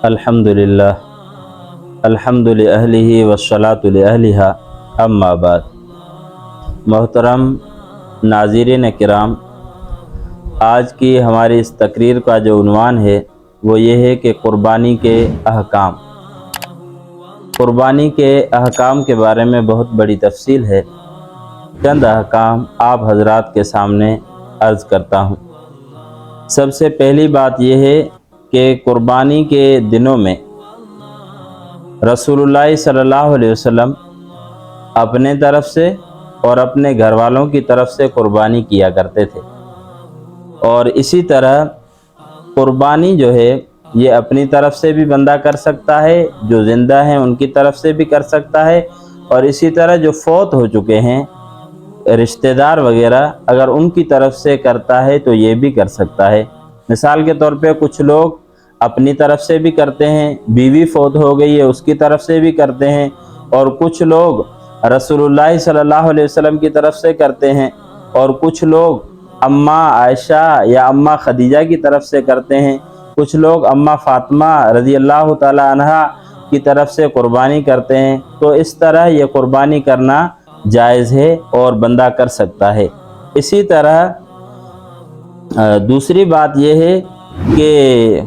الحمدللہ الحمد لأہلہ والصلاۃ لأہلہا اما بعد۔ محترم ناظرین کرام، آج کی ہماری اس تقریر کا جو عنوان ہے وہ یہ ہے کہ قربانی کے احکام۔ قربانی کے احکام کے بارے میں بہت بڑی تفصیل ہے، چند احکام آپ حضرات کے سامنے عرض کرتا ہوں۔ سب سے پہلی بات یہ ہے کہ قربانی کے دنوں میں رسول اللہ صلی اللہ علیہ وسلم اپنے طرف سے اور اپنے گھر والوں کی طرف سے قربانی کیا کرتے تھے، اور اسی طرح قربانی جو ہے یہ اپنی طرف سے بھی بندہ کر سکتا ہے، جو زندہ ہیں ان کی طرف سے بھی کر سکتا ہے، اور اسی طرح جو فوت ہو چکے ہیں رشتہ دار وغیرہ اگر ان کی طرف سے کرتا ہے تو یہ بھی کر سکتا ہے۔ مثال کے طور پہ کچھ لوگ اپنی طرف سے بھی کرتے ہیں، بیوی فوت ہو گئی ہے اس کی طرف سے بھی کرتے ہیں، اور کچھ لوگ رسول اللہ صلی اللہ علیہ وسلم کی طرف سے کرتے ہیں، اور کچھ لوگ اماں عائشہ یا اماں خدیجہ کی طرف سے کرتے ہیں، کچھ لوگ اماں فاطمہ رضی اللہ تعالی عنہا کی طرف سے قربانی کرتے ہیں۔ تو اس طرح یہ قربانی کرنا جائز ہے اور بندہ کر سکتا ہے۔ اسی طرح دوسری بات یہ ہے کہ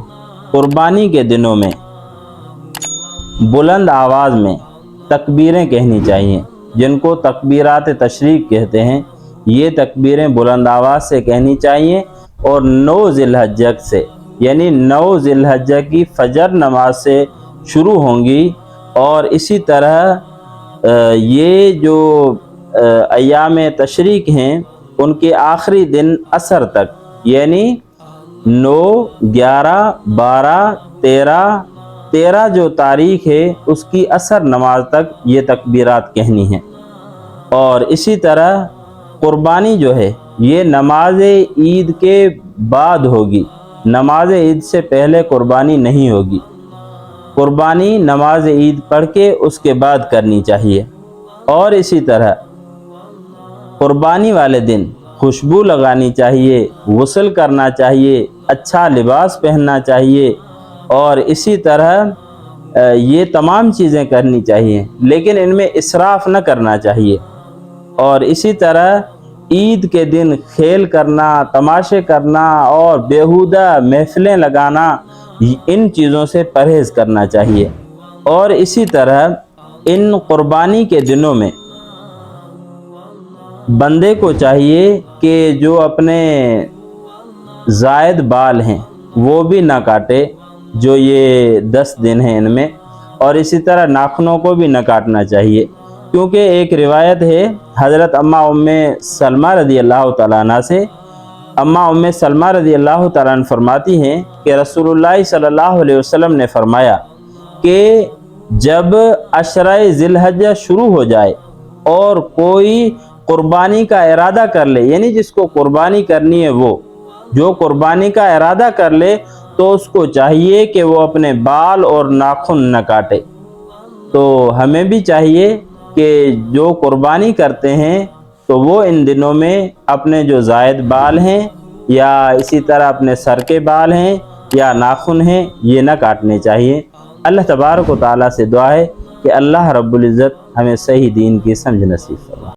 قربانی کے دنوں میں بلند آواز میں تکبیریں کہنی چاہیے، جن کو تکبیرات تشریق کہتے ہیں۔ یہ تکبیریں بلند آواز سے کہنی چاہیے، اور 9 ذی الحجہ سے یعنی 9 ذی الحجہ کی فجر نماز سے شروع ہوں گی، اور اسی طرح یہ جو ایام تشریق ہیں ان کے آخری دن عصر تک، یعنی 9، 11، 12، 13 جو تاریخ ہے اس کی عصر نماز تک یہ تکبیرات کہنی ہیں۔ اور اسی طرح قربانی جو ہے یہ نماز عید کے بعد ہوگی، نماز عید سے پہلے قربانی نہیں ہوگی۔ قربانی نماز عید پڑھ کے اس کے بعد کرنی چاہیے۔ اور اسی طرح قربانی والے دن خوشبو لگانی چاہیے، غسل کرنا چاہیے، اچھا لباس پہننا چاہیے، اور اسی طرح یہ تمام چیزیں کرنی چاہیے، لیکن ان میں اسراف نہ کرنا چاہیے۔ اور اسی طرح عید کے دن کھیل کرنا، تماشے کرنا اور بیہودہ محفلیں لگانا، ان چیزوں سے پرہیز کرنا چاہیے۔ اور اسی طرح ان قربانی کے دنوں میں بندے کو چاہیے کہ جو اپنے زائد بال ہیں وہ بھی نہ کاٹے، جو یہ 10 دن ہیں ان میں، اور اسی طرح ناخنوں کو بھی نہ کاٹنا چاہیے، کیونکہ ایک روایت ہے حضرت اماں ام سلمہ رضی اللہ تعالیٰ عنہ سے۔ اماں ام سلمہ رضی اللہ تعالیٰ عنہ فرماتی ہیں کہ رسول اللہ صلی اللہ علیہ وسلم نے فرمایا کہ جب عشرہ ذی الحجہ شروع ہو جائے اور کوئی قربانی کا ارادہ کر لے، یعنی جس کو قربانی کرنی ہے وہ جو قربانی کا ارادہ کر لے، تو اس کو چاہیے کہ وہ اپنے بال اور ناخن نہ کاٹے۔ تو ہمیں بھی چاہیے کہ جو قربانی کرتے ہیں تو وہ ان دنوں میں اپنے جو زائد بال ہیں یا اسی طرح اپنے سر کے بال ہیں یا ناخن ہیں یہ نہ کاٹنے چاہیے۔ اللہ تبارک و تعالیٰ سے دعا ہے کہ اللہ رب العزت ہمیں صحیح دین کی سمجھ نصیب فرمائے۔